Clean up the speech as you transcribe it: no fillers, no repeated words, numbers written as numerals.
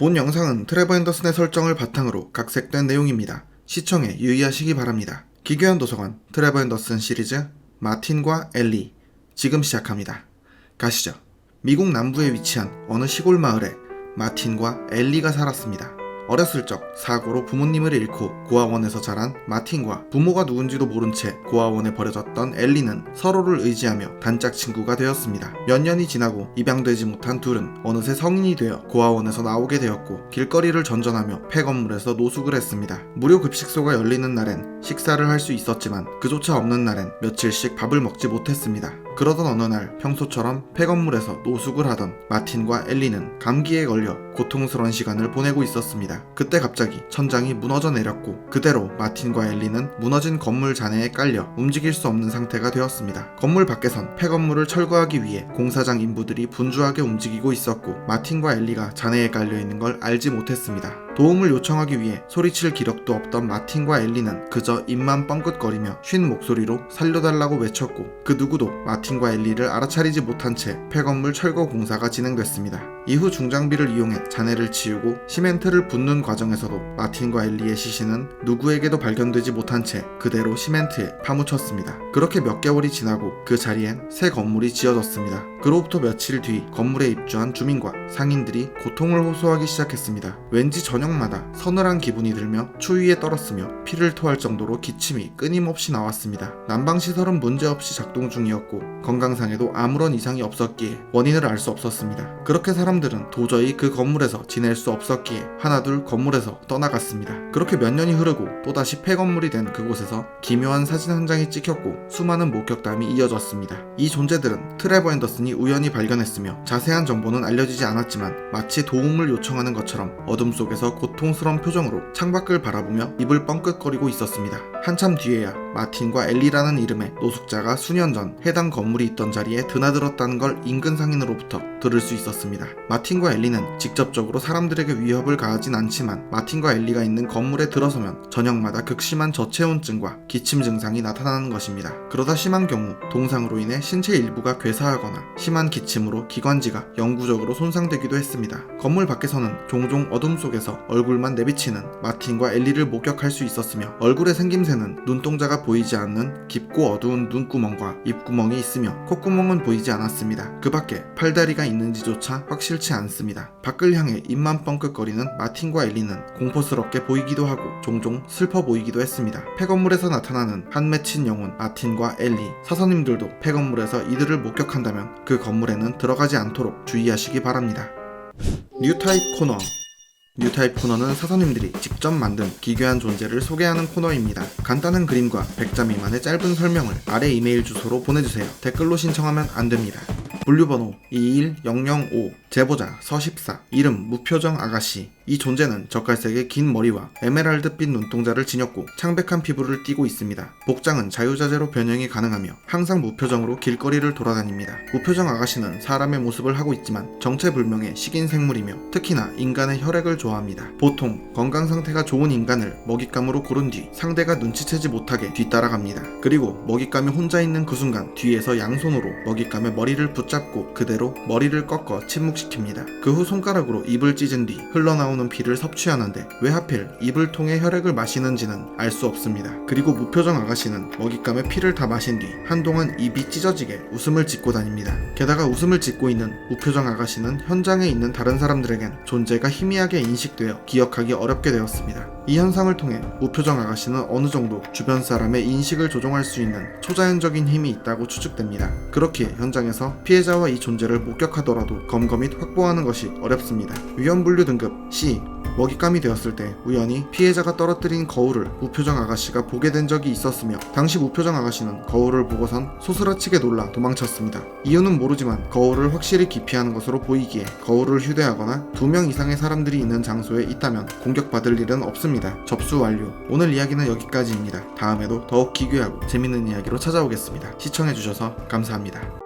본 영상은 트레버 앤더슨의 설정을 바탕으로 각색된 내용입니다. 시청에 유의하시기 바랍니다. 기괴한 도서관 트레버 앤더슨 시리즈 마틴과 엘리, 지금 시작합니다. 가시죠. 미국 남부에 위치한 어느 시골 마을에 마틴과 엘리가 살았습니다. 어렸을 적 사고로 부모님을 잃고 고아원에서 자란 마틴과 부모가 누군지도 모른 채 고아원에 버려졌던 엘리는 서로를 의지하며 단짝 친구가 되었습니다. 몇 년이 지나고 입양되지 못한 둘은 어느새 성인이 되어 고아원에서 나오게 되었고 길거리를 전전하며 폐건물에서 노숙을 했습니다. 무료 급식소가 열리는 날엔 식사를 할 수 있었지만 그조차 없는 날엔 며칠씩 밥을 먹지 못했습니다. 그러던 어느 날 평소처럼 폐건물에서 노숙을 하던 마틴과 엘리는 감기에 걸려 고통스러운 시간을 보내고 있었습니다. 그때 갑자기 천장이 무너져 내렸고 그대로 마틴과 엘리는 무너진 건물 잔해에 깔려 움직일 수 없는 상태가 되었습니다. 건물 밖에선 폐건물을 철거하기 위해 공사장 인부들이 분주하게 움직이고 있었고 마틴과 엘리가 잔해에 깔려 있는 걸 알지 못했습니다. 도움을 요청하기 위해 소리칠 기력도 없던 마틴과 엘리는 그저 입만 뻥긋거리며 쉰 목소리로 살려달라고 외쳤고 그 누구도 마틴과 엘리를 알아차리지 못한 채 폐건물 철거 공사가 진행됐습니다. 이후 중장비를 이용해 잔해를 치우고 시멘트를 붓는 과정에서도 마틴과 엘리의 시신은 누구에게도 발견되지 못한 채 그대로 시멘트에 파묻혔습니다. 그렇게 몇 개월이 지나고 그 자리엔 새 건물이 지어졌습니다. 그로부터 며칠 뒤 건물에 입주한 주민과 상인들이 고통을 호소하기 시작했습니다. 왠지 저녁마다 서늘한 기분이 들며 추위에 떨었으며 피를 토할 정도로 기침이 끊임없이 나왔습니다. 난방시설은 문제없이 작동 중이었고 건강상에도 아무런 이상이 없었기에 원인을 알 수 없었습니다. 그렇게 사람들은 도저히 그 건물에서 지낼 수 없었기에 하나둘 건물에서 떠나갔습니다. 그렇게 몇 년이 흐르고 또다시 폐건물이 된 그곳에서 기묘한 사진 한 장이 찍혔고 수많은 목격담이 이어졌습니다. 이 존재들은 트레버 앤더슨이 우연히 발견했으며 자세한 정보는 알려지지 않았지만 마치 도움을 요청하는 것처럼 어둠 속에서 고통스러운 표정으로 창밖을 바라보며 입을 뻥끗거리고 있었습니다. 한참 뒤에야 마틴과 엘리라는 이름의 노숙자가 수년 전 해당 건물이 있던 자리에 드나들었다는 걸 인근 상인으로부터 들을 수 있었습니다. 마틴과 엘리는 직접적으로 사람들에게 위협을 가하진 않지만 마틴과 엘리가 있는 건물에 들어서면 저녁마다 극심한 저체온증과 기침 증상이 나타나는 것입니다. 그러다 심한 경우 동상으로 인해 신체 일부가 괴사하거나 심한 기침으로 기관지가 영구적으로 손상되기도 했습니다. 건물 밖에서는 종종 어둠 속에서 얼굴만 내비치는 마틴과 엘리를 목격할 수 있었으며 얼굴의 생김새는 눈동자가 보이지 않는 깊고 어두운 눈구멍과 입구멍이 있으며 콧구멍은 보이지 않았습니다. 그 밖에 팔다리가 있는지조차 확실치 않습니다. 밖을 향해 입만 뻥끗거리는 마틴과 엘리는 공포스럽게 보이기도 하고 종종 슬퍼 보이기도 했습니다. 폐건물에서 나타나는 한 맺힌 영혼 마틴과 엘리, 사서님들도 폐건물에서 이들을 목격한다면 그 건물에는 들어가지 않도록 주의하시기 바랍니다. 뉴타입 코너. 뉴타입 코너는 사서님들이 직접 만든 기괴한 존재를 소개하는 코너입니다. 간단한 그림과 100자 미만의 짧은 설명을 아래 이메일 주소로 보내주세요. 댓글로 신청하면 안됩니다. 분류번호 21005, 제보자 서십사, 이름 무표정 아가씨. 이 존재는 젓갈색의 긴 머리와 에메랄드빛 눈동자를 지녔고 창백한 피부를 띠고 있습니다. 복장은 자유자재로 변형이 가능하며 항상 무표정으로 길거리를 돌아다닙니다. 무표정 아가씨는 사람의 모습을 하고 있지만 정체불명의 식인 생물이며 특히나 인간의 혈액을 좋아합니다. 보통 건강 상태가 좋은 인간을 먹잇감으로 고른 뒤 상대가 눈치채지 못하게 뒤따라갑니다. 그리고 먹잇감이 혼자 있는 그 순간 뒤에서 양손으로 먹잇감의 머리를 붙잡고 그대로 머리를 꺾어 침묵시킵니다. 그 후 손가락으로 입을 찢은 뒤 흘러나오는 피를 섭취하는데 왜 하필 입을 통해 혈액을 마시는지는 알 수 없습니다. 그리고 무표정 아가씨는 먹잇감의 피를 다 마신 뒤 한동안 입이 찢어지게 웃음을 짓고 다닙니다. 게다가 웃음을 짓고 있는 무표정 아가씨는 현장에 있는 다른 사람들에겐 존재가 희미하게 인식되어 기억하기 어렵게 되었습니다. 이 현상을 통해 무표정 아가씨는 어느 정도 주변 사람의 인식을 조종할 수 있는 초자연적인 힘이 있다고 추측됩니다. 그렇기에 현장에서 피해자와 이 존재를 목격하더라도 검거 및 확보하는 것이 어렵습니다. 위험분류 등급 C. 먹잇감이 되었을 때 우연히 피해자가 떨어뜨린 거울을 무표정 아가씨가 보게 된 적이 있었으며 당시 무표정 아가씨는 거울을 보고선 소스라치게 놀라 도망쳤습니다. 이유는 모르지만 거울을 확실히 기피하는 것으로 보이기에 거울을 휴대하거나 2명 이상의 사람들이 있는 장소에 있다면 공격받을 일은 없습니다. 접수 완료. 오늘 이야기는 여기까지입니다. 다음에도 더욱 기괴하고 재밌는 이야기로 찾아오겠습니다. 시청해주셔서 감사합니다.